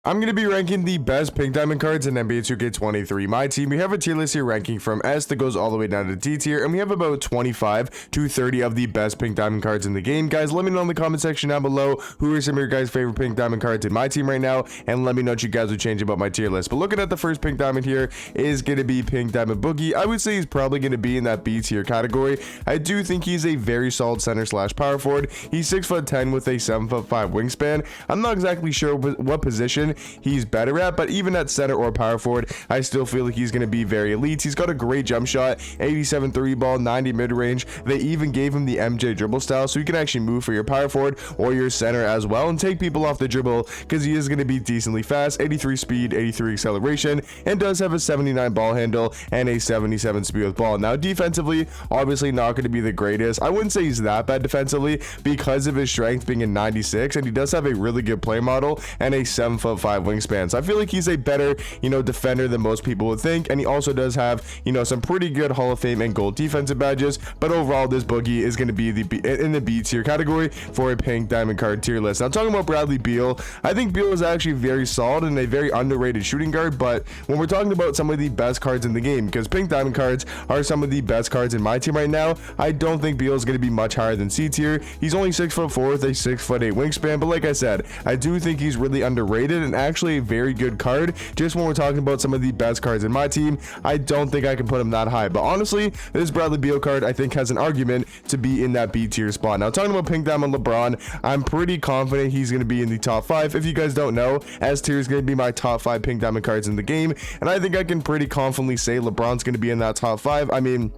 I'm going to be ranking the best pink diamond cards in NBA 2K23. My team, we have a tier list here ranking from S that goes all the way down to D tier, and we have about 25 to 30 of the best pink diamond cards in the game. Guys, let me know in the comment section down below who are some of your guys' favorite pink diamond cards in my team right now, and let me know what you guys would change about my tier list. But looking at the first pink diamond here is going to be Pink Diamond Boogie. I would say he's probably going to be in that B tier category. I do think he's a very solid center slash power forward. He's 6'10" with a 7'5" wingspan. I'm not exactly sure what position he's better at, but even at center or power forward, I still feel like he's going to be very elite. He's got a great jump shot, 87 3 ball, 90 mid range. They even gave him the MJ dribble style, so you can actually move for your power forward or your center as well and take people off the dribble, because he is going to be decently fast, 83 speed, 83 acceleration, and does have a 79 ball handle and a 77 speed with ball. Now defensively, obviously not going to be the greatest. I wouldn't say he's that bad defensively because of his strength being a 96, and he does have a really good play model and a 7'5" wingspan. So I feel like he's a better, defender than most people would think, and he also does have, some pretty good Hall of Fame and gold defensive badges. But overall, this Boogie is going to be in the B tier category for a pink diamond card tier list. Now talking about Bradley Beal, I think Beal is actually very solid and a very underrated shooting guard. But when we're talking about some of the best cards in the game, because pink diamond cards are some of the best cards in my team right now, I don't think Beal is going to be much higher than C tier. He's only 6'4" with a 6'8" wingspan, but like I said, I do think he's really underrated and actually a very good card. Just when we're talking about some of the best cards in my team, I don't think I can put him that high. But honestly, this Bradley Beal card I think has an argument to be in that B tier spot. Now talking about pink diamond LeBron, I'm pretty confident he's going to be in the top 5. If you guys don't know, S tier is going to be my top 5 pink diamond cards in the game, and I think I can pretty confidently say LeBron's going to be in that top 5. I mean,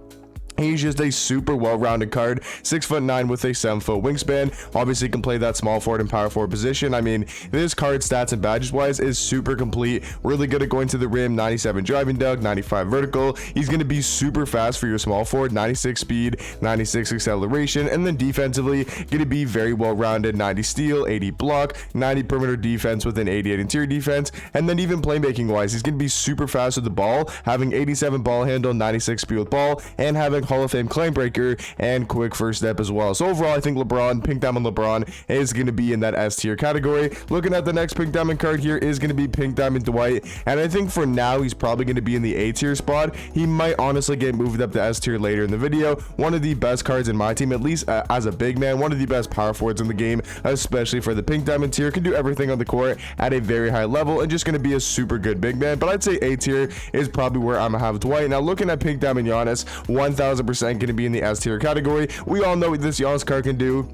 he's just a super well-rounded card, 6'9" with a 7' wingspan. Obviously can play that small forward and power forward position. I mean, this card stats and badges wise is super complete, really good at going to the rim, 97 driving dunk, 95 vertical. He's going to be super fast for your small forward, 96 speed, 96 acceleration, and then defensively going to be very well-rounded, 90 steal, 80 block, 90 perimeter defense with an 88 interior defense. And then even playmaking wise, he's going to be super fast with the ball, having 87 ball handle, 96 speed with ball, and having Hall of Fame claim breaker and quick first step as well. So overall, I think LeBron, pink diamond LeBron, is going to be in that S tier category. Looking at the next pink diamond card here is going to be pink diamond Dwight, and I think for now he's probably going to be in the A tier spot. He might honestly get moved up to S tier later in the video. One of the best cards in my team, at least as a big man, one of the best power forwards in the game, especially for the pink diamond tier. Can do everything on the court at a very high level and just going to be a super good big man. But I'd say A tier is probably where I'm gonna have Dwight. Now looking at pink diamond Giannis, 1000% going to be in the S tier category. We all know what this Giannis card can do.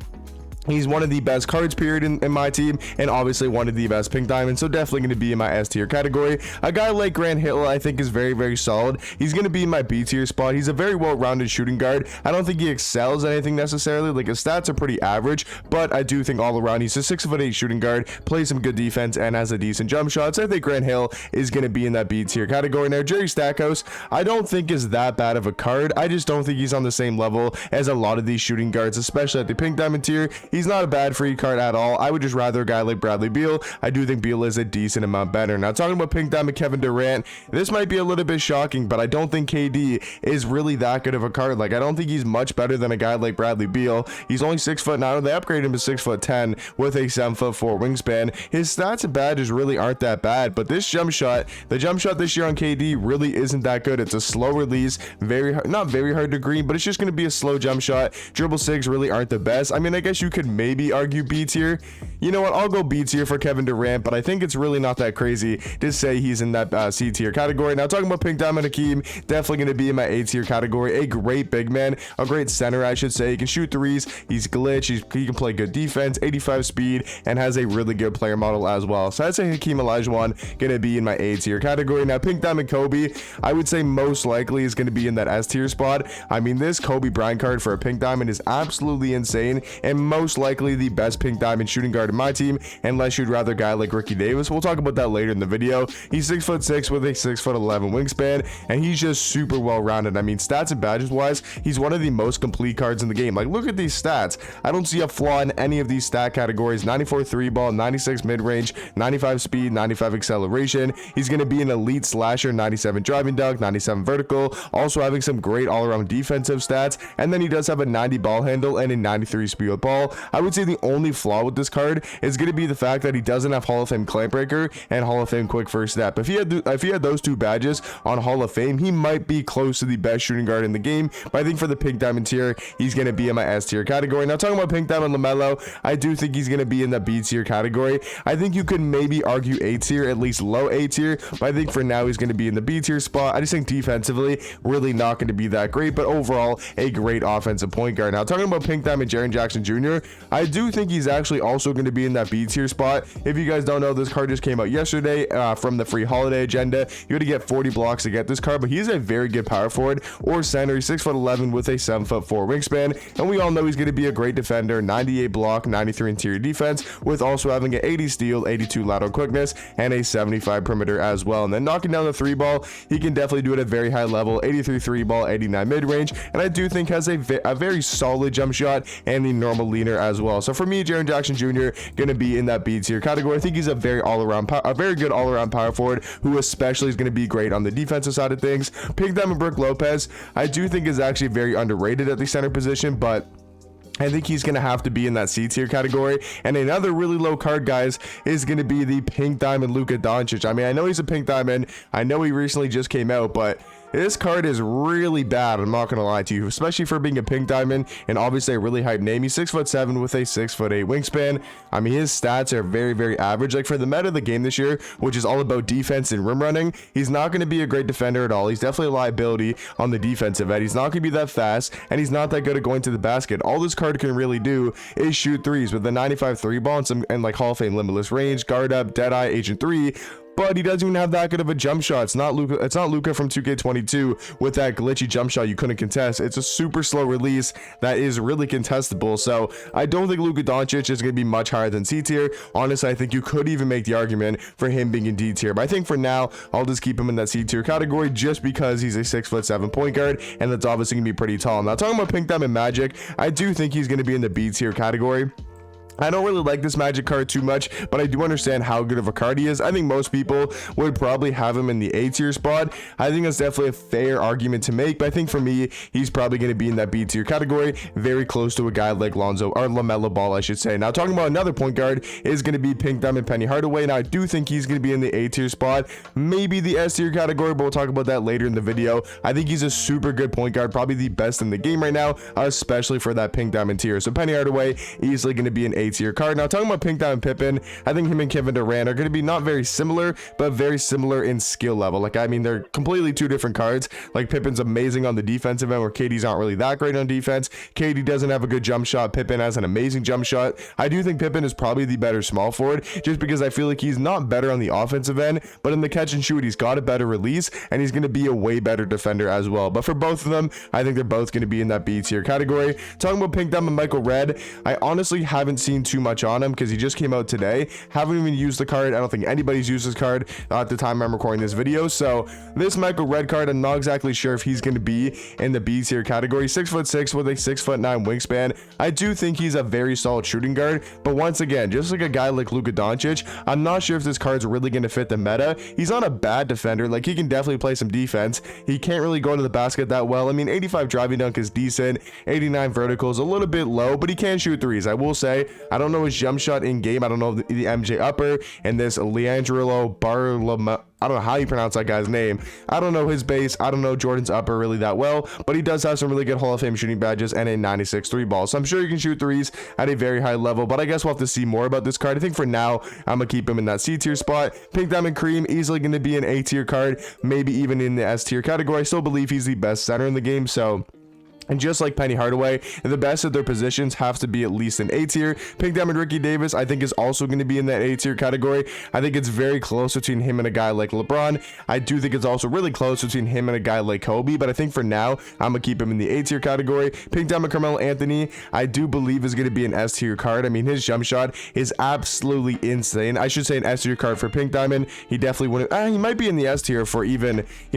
He's one of the best cards period in my team, and obviously one of the best pink diamonds, so definitely going to be in my S tier category. A guy like Grant Hill I think is very, very solid. He's going to be in my B tier spot. He's a very well-rounded shooting guard. I don't think he excels at anything necessarily, like his stats are pretty average, but I do think all around he's a 6'8" shooting guard, plays some good defense, and has a decent jump shot. So I think Grant Hill is going to be in that B tier category. Now Jerry Stackhouse I don't think is that bad of a card. I just don't think he's on the same level as a lot of these shooting guards, especially at the pink diamond tier. He's not a bad free card at all. I would just rather a guy like Bradley Beal. I do think Beal is a decent amount better. Now talking about pink diamond Kevin Durant, this might be a little bit shocking, but I don't think KD is really that good of a card. Like, I don't think he's much better than a guy like Bradley Beal. He's only 6'9". They upgraded him to 6'10" with a 7'4" wingspan. His stats and badges really aren't that bad, but this jump shot, the jump shot this year on KD really isn't that good. It's a slow release, not very hard to green, but it's just going to be a slow jump shot. Dribble sigs really aren't the best. I mean, I guess you could maybe argue B tier. You know what, I'll go B tier for Kevin Durant, but I think it's really not that crazy to say he's in that C tier category. Now talking about pink diamond Hakeem, definitely going to be in my A tier category. A great big man, a great center I should say. He can shoot threes, he's glitch, he can play good defense, 85 speed, and has a really good player model as well. So I'd say Hakeem Olajuwon going to be in my A tier category. Now pink diamond Kobe, I would say most likely is going to be in that S tier spot. I mean, this Kobe Bryant card for a pink diamond is absolutely insane, and most likely the best pink diamond shooting guard in my team, unless you'd rather a guy like Ricky Davis. We'll talk about that later in the video. He's 6'6" with a 6'11" wingspan, and he's just super well-rounded. I mean, stats and badges wise, he's one of the most complete cards in the game. Like, look at these stats. I don't see a flaw in any of these stat categories. 94 3 ball, 96 mid-range, 95 speed, 95 acceleration. He's going to be an elite slasher, 97 driving dunk, 97 vertical, also having some great all-around defensive stats, and then he does have a 90 ball handle and a 93 speed with ball. I would say the only flaw with this card is going to be the fact that he doesn't have Hall of Fame Clamp Breaker and Hall of Fame Quick First Step. If he had those two badges on Hall of Fame, he might be close to the best shooting guard in the game. But I think for the Pink Diamond tier, he's going to be in my S tier category. Now talking about Pink Diamond LaMelo, I do think he's going to be in the B tier category. I think you could maybe argue A tier, at least low A tier, but I think for now he's going to be in the B tier spot. I just think defensively, really not going to be that great, but overall, a great offensive point guard. Now talking about Pink Diamond Jaren Jackson Jr., I do think he's actually also going to be in that B tier spot. If you guys don't know, this card just came out yesterday from the free holiday agenda. You had to get 40 blocks to get this card, but he's a very good power forward or center. He's 6'11" with a 7'4" wingspan, and we all know he's going to be a great defender. 98 block, 93 interior defense, with also having an 80 steal, 82 lateral quickness, and a 75 perimeter as well. And then knocking down the three ball, he can definitely do it at a very high level. 83 three ball, 89 mid range, and I do think has a very solid jump shot and the normal leaner as well. So for me, Jaren Jackson Jr. going to be in that B tier category. I think he's a very good all around power forward who especially is going to be great on the defensive side of things. Pink Diamond Brook Lopez, I do think is actually very underrated at the center position, but I think he's going to have to be in that C tier category. And another really low card, guys, is going to be the Pink Diamond Luka Doncic. I mean, I know he's a Pink Diamond. I know he recently just came out, but this card is really bad. I'm not going to lie to you, especially for being a Pink Diamond and obviously a really hype name. He's 6'7" with a 6'8" wingspan. I mean, his stats are very average. Like for the meta of the game this year, which is all about defense and rim running, he's not going to be a great defender at all. He's definitely a liability on the defensive end. He's not going to be that fast, and he's not that good at going to the basket. All this card can really do is shoot threes with the 95 three ball and like Hall of Fame limitless range, guard up, deadeye, agent 3. But he doesn't even have that good of a jump shot. It's not Luka from 2K22 with that glitchy jump shot you couldn't contest. It's a super slow release that is really contestable. So I don't think Luka Doncic is going to be much higher than C tier. Honestly, I think you could even make the argument for him being in D tier. But I think for now, I'll just keep him in that C tier category just because he's a 6'7" point guard, and that's obviously going to be pretty tall. Now talking about Pink Diamond Magic, I do think he's going to be in the B tier category. I don't really like this Magic card too much, but I do understand how good of a card he is. I think most people would probably have him in the A tier spot. I think that's definitely a fair argument to make, but I think for me, he's probably going to be in that B tier category, very close to a guy like Lonzo, or LaMelo Ball, I should say. Now, talking about another point guard is going to be Pink Diamond Penny Hardaway. Now, I do think he's going to be in the A tier spot, maybe the S tier category, but we'll talk about that later in the video. I think he's a super good point guard, probably the best in the game right now, especially for that Pink Diamond tier. So Penny Hardaway easily going to be an A tier card. Now talking about Pink Diamond Pippen, I think him and Kevin Durant are going to be not very similar, but very similar in skill level. Like, I mean, they're completely two different cards. Like, Pippen's amazing on the defensive end, where KD's not really that great on defense. KD doesn't have a good jump shot. Pippen has an amazing jump shot. I do think Pippen is probably the better small forward, just because I feel like he's not better on the offensive end, but in the catch and shoot, he's got a better release, and he's going to be a way better defender as well. But for both of them, I think they're both going to be in that B tier category. Talking about Pink Diamond Michael Redd, I honestly haven't seen too much on him because he just came out today. Haven't even used the card. I don't think anybody's used this card at the time I'm recording this video. So this Michael Redd card, I'm not exactly sure if he's going to be in the B tier category. 6'6" with a 6'9" wingspan. I do think he's a very solid shooting guard, but once again, just like a guy like Luka Doncic, I'm not sure if this card's really going to fit the meta. He's not a bad defender. Like, he can definitely play some defense. He can't really go to the basket that well. I mean, 85 driving dunk is decent. 89 vertical is a little bit low, but he can shoot threes. I will say, I don't know his jump shot in game. I don't know the MJ upper and this Leandro Barlama. I don't know how you pronounce that guy's name. I don't know his base. I don't know Jordan's upper really that well, but he does have some really good Hall of Fame shooting badges and a 96 three ball. So I'm sure you can shoot threes at a very high level, but I guess we'll have to see more about this card. I think for now, I'm going to keep him in that C tier spot. Pink Diamond Cream, easily going to be an A tier card, maybe even in the S tier category. I still believe he's the best center in the game, so... And just like Penny Hardaway, the best of their positions have to be at least an A tier. Pink Diamond Ricky Davis, I think, is also going to be in that A tier category. I think it's very close between him and a guy like LeBron. I do think it's also really close between him and a guy like Kobe, but I think for now, I'm going to keep him in the A tier category. Pink Diamond Carmelo Anthony, I do believe is going to be an S tier card. I mean, his jump shot is absolutely insane. I should say an S tier card for Pink Diamond. He definitely wouldn't. He might be in the S tier for he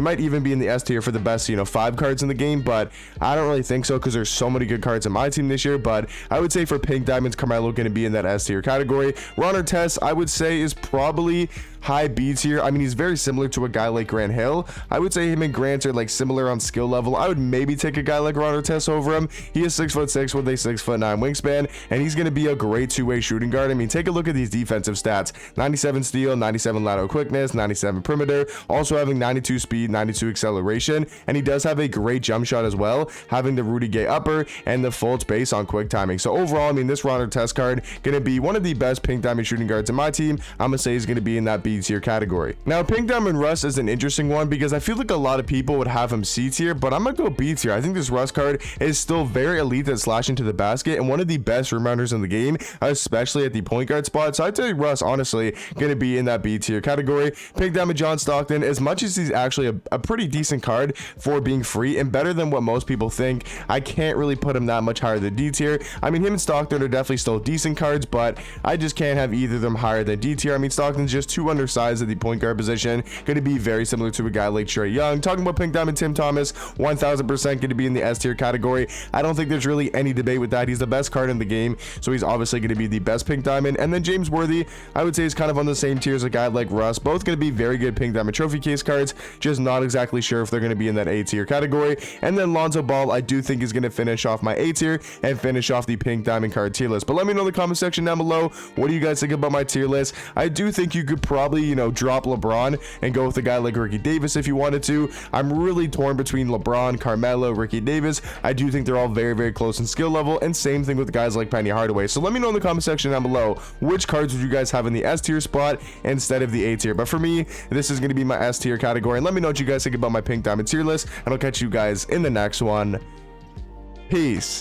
might even be in the S tier for the best, 5 cards in the game, but I don't really think so because there's so many good cards in my team this year. But I would say for Pink Diamonds, Carmelo going to be in that S tier category. Ron Artest, I would say, is probably high B tier. I mean, he's very similar to a guy like Grant Hill. I would say him and Grant are like similar on skill level. I would maybe take a guy like Ron Artest over him. He is 6'6" with a 6'9" wingspan, and he's going to be a great two-way shooting guard. I mean, take a look at these defensive stats: 97 steal, 97 lateral quickness, 97 perimeter, also having 92 speed, 92 acceleration, and he does have a great jump shot as well, having the Rudy Gay upper and the Fultz base on quick timing. So overall, I mean, this Ron Artest card going to be one of the best pink diamond shooting guards in my team. I'm gonna say he's going to be in that B tier category. Now, pink diamond Russ is an interesting one because I feel like a lot of people would have him C tier, but I'm gonna go B tier. I think this Russ card is still very elite at slashing to the basket and one of the best rebounders in the game, especially at the point guard spot. So I'd say Russ, honestly, going to be in that B tier category. Pink diamond John Stockton, as much as he's actually a pretty decent card for being free and better than what most people think, I can't really put him that much higher than D tier. I mean, him and Stockton are definitely still decent cards, but I just can't have either of them higher than D tier. I mean, Stockton's just too undersized at the point guard position, going to be very similar to a guy like Trae Young. Talking about pink diamond Tim Thomas, 1000% going to be in the S tier category. I don't think there's really any debate with that. He's the best card in the game, so he's obviously going to be the best pink diamond. And then James Worthy, I would say, is kind of on the same tier as a guy like Russ. Both going to be very good pink diamond trophy case cards, just not exactly sure if they're going to be in that A tier category. And then Lonzo Ball, I do think is going to finish off my A tier and finish off the pink diamond card tier list. But let me know in the comment section down below, what do you guys think about my tier list? I do think you could probably, you know, drop LeBron and go with a guy like Ricky Davis if you wanted to. I'm really torn between LeBron, Carmelo, Ricky Davis. I do think they're all very, very close in skill level, and same thing with guys like Penny Hardaway. So let me know in the comment section down below, which cards would you guys have in the S tier spot instead of the A tier? But for me, this is going to be my S tier category. And let me know what you guys think about my pink diamond tier list, and I'll catch you guys in the next one. Peace.